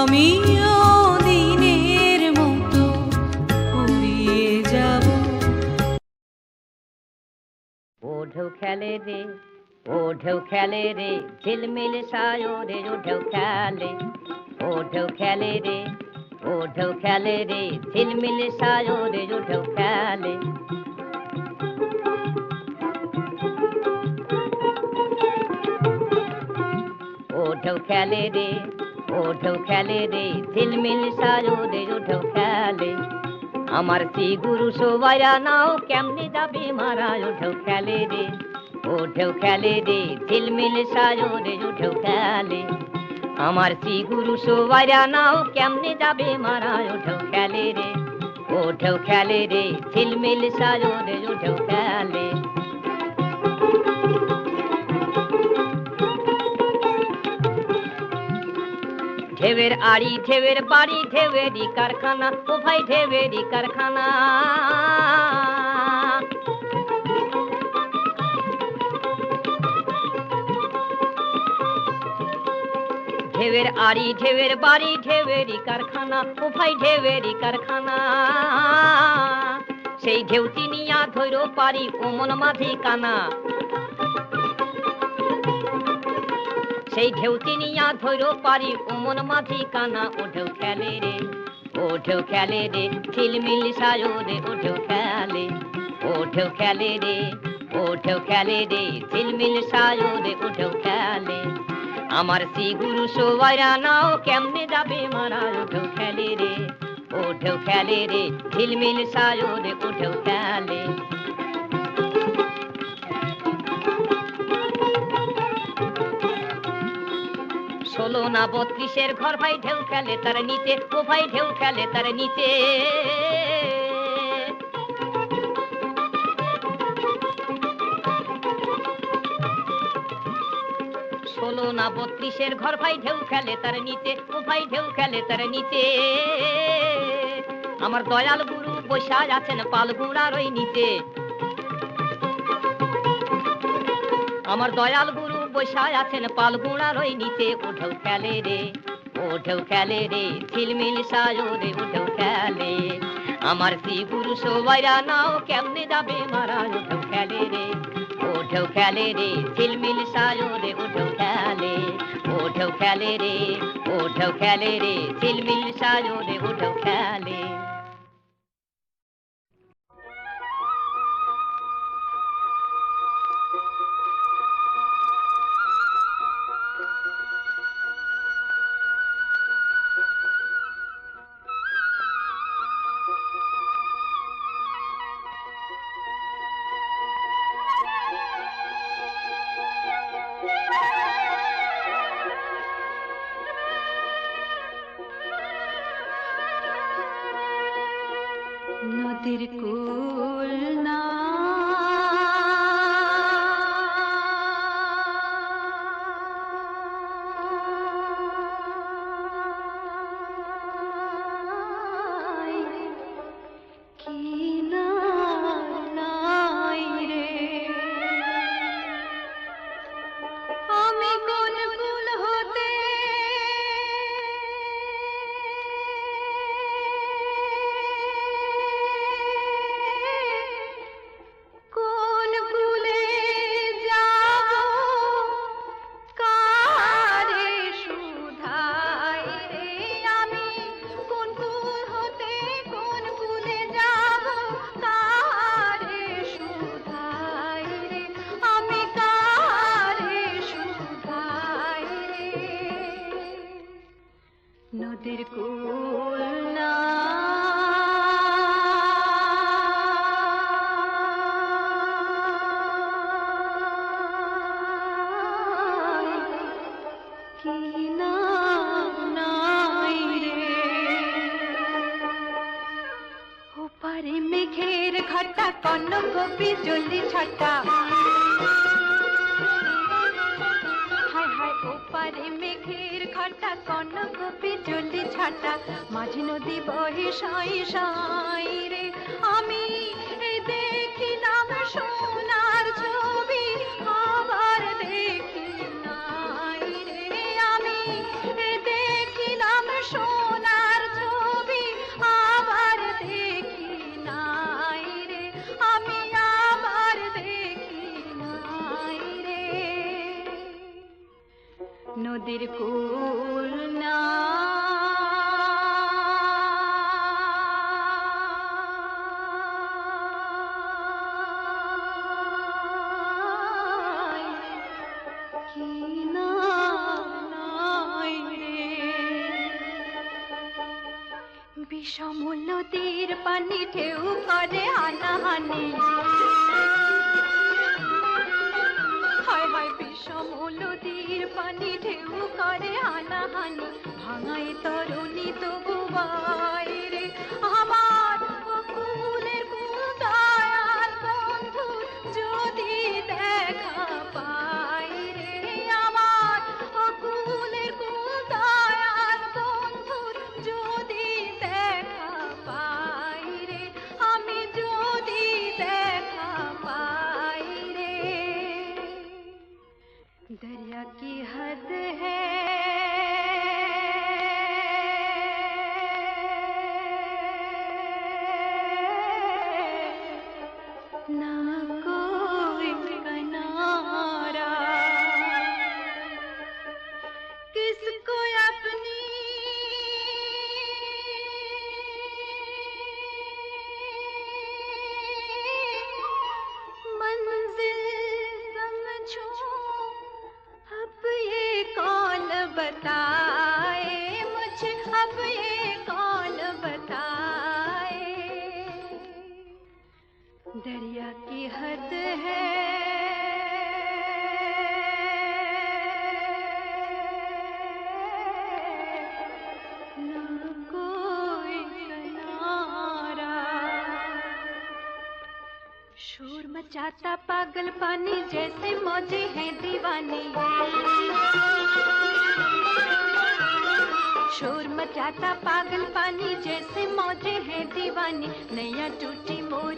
আমিও দিনের মতো ফুরিয়ে যাব। ও ঢেউ খেলে রে, ও ঢেউ খেলে রে, ঝিলমিল সায়রে ও ঢেউ খেলে। ও ঢেউ খেলে রে, ও ঢেউ খেলে রে, ঝিলমিল সায়রে ও ঢেউ খেলে। ও ঢেউ খেলে রে, ও ঢেউ খেলে রে, ঝিলমিল সায়রে ও ঢেউ খেলে। আমার শ্রী গুরু সবাইরা নাও কেমনে যাবে মারা ও ঢেউ খেলে রে, ও ঢেউ খেলে রে, ঝিলমিল সায়রে ও ঢেউ খেলে। আমার শ্রী গুরু সবাইরা নাও কেমনে যাবে মারা ও ঢেউ খেলে রে, ও ঢেউ খেলে রে, ঝিলমিল সায়রে ও ঢেউ খেলে। ঢেউয়ের আড়ি ঢেউয়ের বাড়ি ঢেউয়েরই কারখানা, ও ভাই ঢেউয়েরই কারখানা। ঢেউয়ের আড়ি ঢেউয়ের বাড়ি ঢেউয়েরই কারখানা, ও ভাই ঢেউয়েরই কারখানা। সেই ঢেউ চিনিয়া ধৈর পারি ও মন মাঝি কানা। সেই ঢেউ চিনিয়া ধৈর পারি ও মন মাঝি কানা। ও ঢেউ খেলে রে, ও ঢেউ খেলে রে, ঝিলমিল সায়রে ও ঢেউ খেলে। ও ঢেউ খেলে রে, ও ঢেউ খেলে রে, ঝিলমিল সায়রে ও ঢেউ খেলে। আমার শ্রী গুরু সবাইরা নাও কেমনে যাবে মারা ও ঢেউ খেলে রে, ও ঢেউ খেলে রে, ঝিলমিল সায়রে ও ঢেউ খেলে। 16 না 32-এর ঘর ভাই ঢেউ খেলে তার নিচে, ও ভাই ঢেউ খেলে তার নিচে। 16 না 32-এর ঘর ভাই ঢেউ খেলে তার নিচে, ও ভাই ঢেউ খেলে তার নিচে। আমার দয়াল গুরু বসা আছেন পালগুড়ার ওই নিচে। আমার দয়াল গুরু বসা আছেন পালগুড়ার ওই নিচে। ও ঢেউ খেলে রে, ও ঢেউ খেলে রে, ঝিলমিল সায়রে ও ঢেউ খেলে। আমার শ্রী গুরু সবাইরা নাও কেমনে যাবে মারা ও ঢেউ খেলে রে, ও ঢেউ খেলে রে, ঝিলমিল সায়রে ও ঢেউ খেলে। ও ঢেউ খেলে রে, ও ঢেউ খেলে রে, ঝিলমিল সায়রে ও ঢেউ খেলে। নদীর কুল না নদীর কুল না নাই রে ওপারে মেঘের ঘটা কনক বিজলি ছটা ওপারে মেঘের ঘটা কনক বিজলি ছাটা মাঝি নদী বহে সাই সাই রে আমি দেখিলাম সোনার ছবি আবার দেখি নাই রে আমি দেখিলাম भूलना। বিষমূল্য তীর পানি ঢেউ করে হানাহানি, হায় হায় বিষমূল্য তীর পানি ঢেউ করে হানাহানি, ভাঙাই তরুণী তবু বাইরে আমার কুলের কুদায়াল বন্ধু যদি দেখা পাই রে, আমার কুলের কুদায়াল বন্ধুর যদি দেখা পাই রে, আমি যদি দেখা পাই রে। दरिया की हद है ना कोई किनारा, किसको अपनी मंजिल समझो, अब ये कौन बताए मुझे, अब ये कौन बताए। दरिया की हद है ना कोई किनारा। शोर मचाता पागल पानी जैसे मौजे हैं दीवानी, शोर मचाता पागल पानी जैसे मौजे हैं दीवानी, नैया टूटी मोर